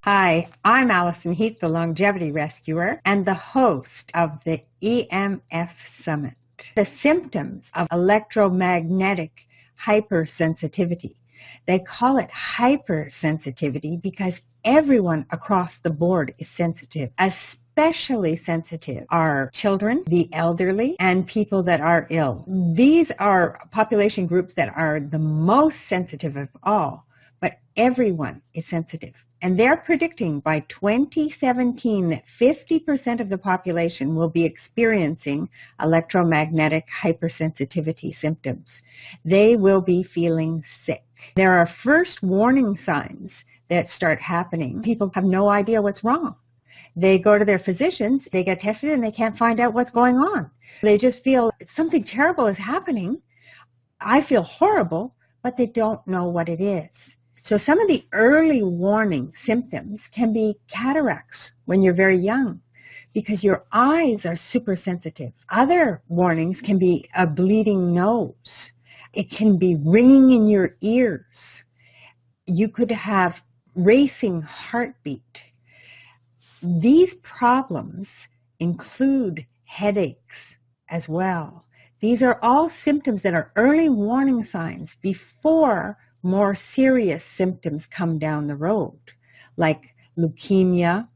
Hi, I'm Alison Heath, the Longevity Rescuer, and the host of the EMF Summit. The symptoms of electromagnetic hypersensitivity. They call it hypersensitivity because everyone across the board is sensitive. Especially sensitive are children, the elderly, and people that are ill. These are population groups that are the most sensitive of all, but everyone is sensitive. And they're predicting by 2017 that 50% of the population will be experiencing electromagnetic hypersensitivity symptoms. They will be feeling sick. There are first warning signs that start happening. People have no idea what's wrong. They go to their physicians, they get tested, and they can't find out what's going on. They just feel something terrible is happening. I feel horrible, but they don't know what it is. So some of the early warning symptoms can be cataracts when you're very young because your eyes are super sensitive. Other warnings can be a bleeding nose. It can be ringing in your ears. You could have racing heartbeat. These problems include headaches as well. These are all symptoms that are early warning signs before more serious symptoms come down the road, like leukemia.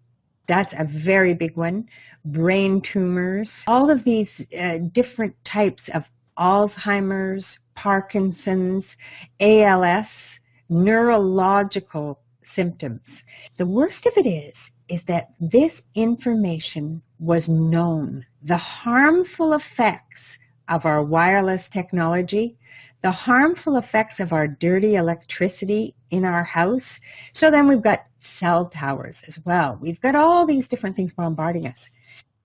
That's a very big one. Brain tumors, all of these different types of Alzheimer's, Parkinson's, ALS, neurological symptoms. The worst of it is that this information was known. The harmful effects of our wireless technology, the harmful effects of our dirty electricity in our house. So then we've got cell towers as well. We've got all these different things bombarding us.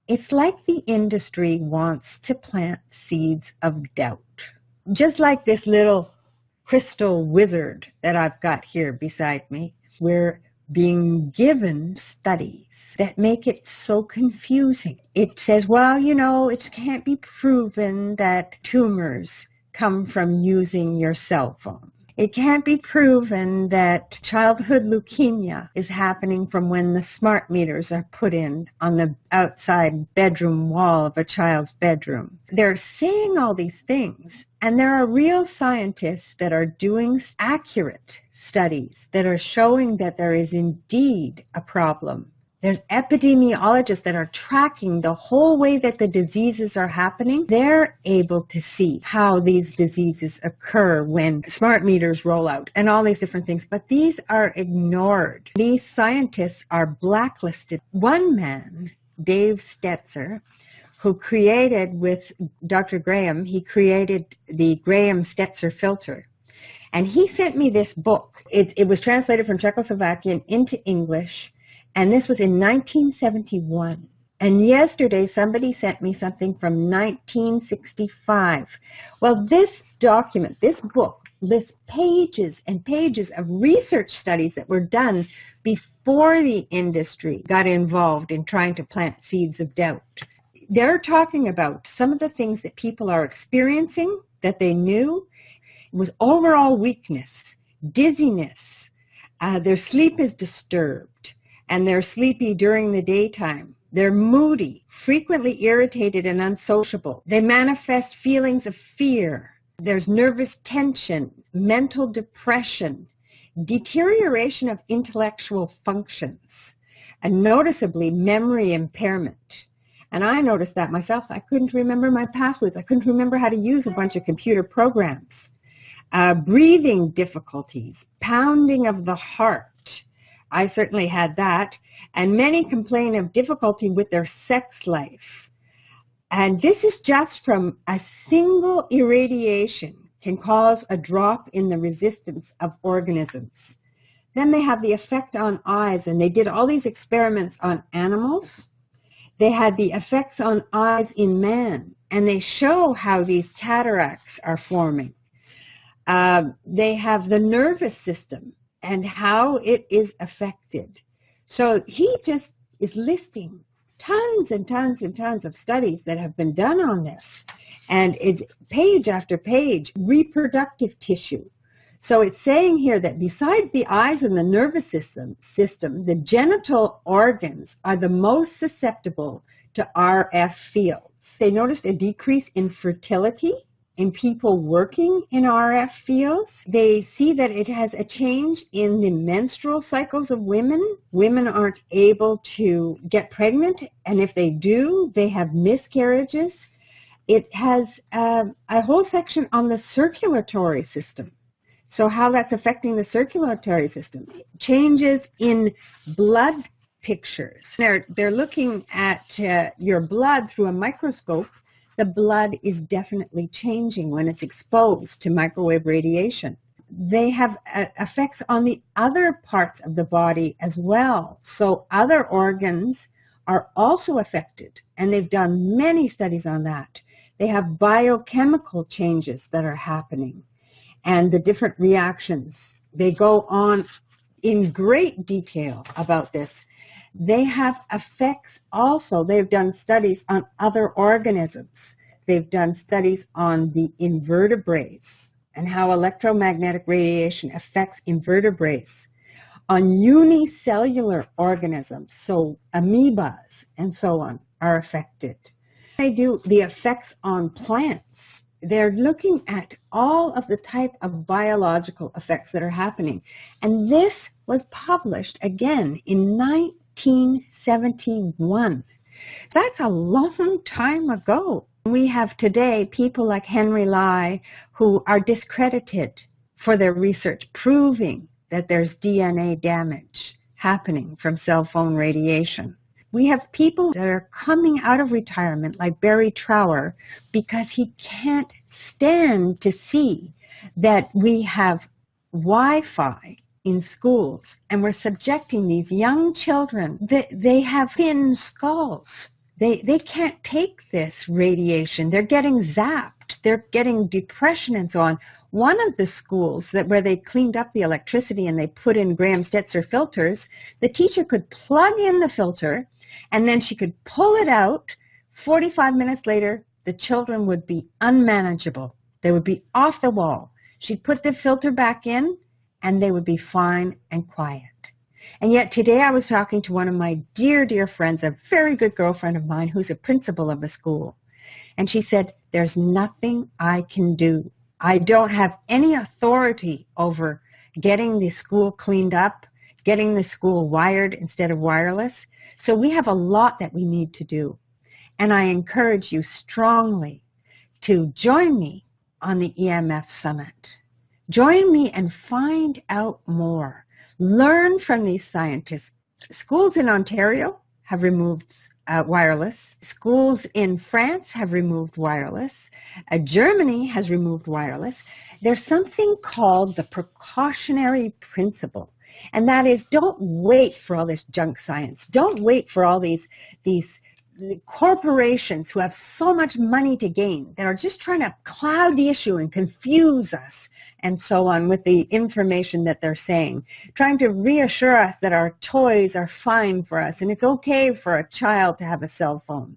It's like the industry wants to plant seeds of doubt. Just like this little crystal wizard that I've got here beside me, we're being given studies that make it so confusing. It says, well, it can't be proven that tumors come from using your cell phone. It can't be proven that childhood leukemia is happening from when the smart meters are put in on the outside bedroom wall of a child's bedroom. They're saying all these things, and there are real scientists that are doing accurate studies that are showing that there is indeed a problem. There's epidemiologists that are tracking the whole way that the diseases are happening. They're able to see how these diseases occur when smart meters roll out and all these different things. But these are ignored. These scientists are blacklisted. One man, Dave Stetzer, who created with Dr. Graham, he created the Graham-Stetzer filter. And he sent me this book. It was translated from Czechoslovakian into English. And this was in 1971. And yesterday, somebody sent me something from 1965. Well, this document, this book, lists pages and pages of research studies that were done before the industry got involved in trying to plant seeds of doubt. They're talking about some of the things that people are experiencing that they knew. It was overall weakness, dizziness, their sleep is disturbed. And they're sleepy during the daytime. They're moody, frequently irritated and unsociable. They manifest feelings of fear. There's nervous tension, mental depression, deterioration of intellectual functions, and noticeably memory impairment. And I noticed that myself. I couldn't remember my passwords. I couldn't remember how to use a bunch of computer programs. Breathing difficulties, pounding of the heart. I certainly had that, and many complain of difficulty with their sex life. And this is just from a single irradiation can cause a drop in the resistance of organisms. Then they have the effect on eyes, and they did all these experiments on animals. They had the effects on eyes in man, and they show how these cataracts are forming. They have the nervous system and how it is affected. So he just is listing tons and tons and tons of studies that have been done on this. And it's page after page, reproductive tissue, So it's saying here that besides the eyes and the nervous system, the genital organs are the most susceptible to RF fields. They noticed a decrease in fertility in people working in RF fields. They see that it has a change in the menstrual cycles of women. Women aren't able to get pregnant, and if they do, they have miscarriages. It has a whole section on the circulatory system. So how that's affecting the circulatory system. Changes in blood pictures. They're looking at your blood through a microscope. The blood is definitely changing when it's exposed to microwave radiation. They have effects on the other parts of the body as well. So other organs are also affected, and they've done many studies on that. They have biochemical changes that are happening and the different reactions. They go on in great detail about this. They have effects also. They've done studies on other organisms. They've done studies on the invertebrates and how electromagnetic radiation affects invertebrates, on unicellular organisms, so amoebas and so on are affected. They do the effects on plants. They're looking at all of the type of biological effects that are happening. And this was published again in 1971. That's a long time ago. We have today people like Henry Lai who are discredited for their research, proving that there's DNA damage happening from cell phone radiation. We have people that are coming out of retirement like Barry Trower because he can't stand to see that we have Wi-Fi in schools and we're subjecting these young children. They have thin skulls. They can't take this radiation. They're getting zapped. They're getting depression and so on. One of the schools where they cleaned up the electricity and they put in Graham-Stetzer filters, the teacher could plug in the filter and then she could pull it out. 45 minutes later, the children would be unmanageable. They would be off the wall. She'd put the filter back in and they would be fine and quiet. And yet today I was talking to one of my dear, dear friends, a very good girlfriend of mine who's a principal of a school. And she said, there's nothing I can do. I don't have any authority over getting the school cleaned up, getting the school wired instead of wireless. So we have a lot that we need to do. And I encourage you strongly to join me on the EMF Summit. Join me and find out more. Learn from these scientists. Schools in Ontario have removed wireless. Schools in France have removed wireless. Germany has removed wireless. There's something called the precautionary principle. And that is, don't wait for all this junk science. Don't wait for all these corporations who have so much money to gain that are just trying to cloud the issue and confuse us and so on with the information that they're saying, trying to reassure us that our toys are fine for us and it's okay for a child to have a cell phone.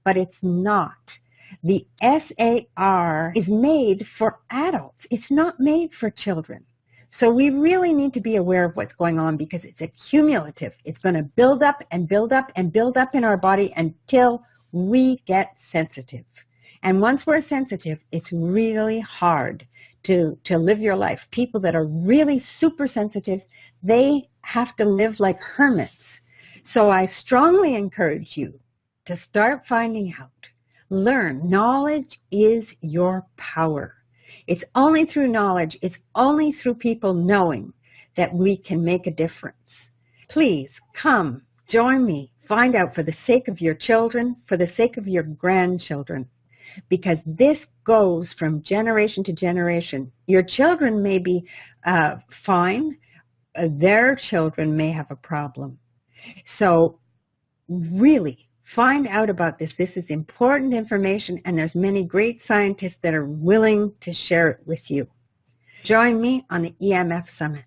But it's not. The SAR is made for adults. It's not made for children. So we really need to be aware of what's going on because it's accumulative. It's going to build up and build up and build up in our body until we get sensitive. And once we're sensitive, it's really hard to live your life. People that are really super sensitive, they have to live like hermits. So I strongly encourage you to start finding out. Learn. Knowledge is your power. It's only through knowledge, it's only through people knowing that we can make a difference. Please come, join me, find out for the sake of your children, for the sake of your grandchildren, because this goes from generation to generation. Your children may be fine, their children may have a problem. So really, find out about this. This is important information, and there's many great scientists that are willing to share it with you. Join me on the EMF Summit.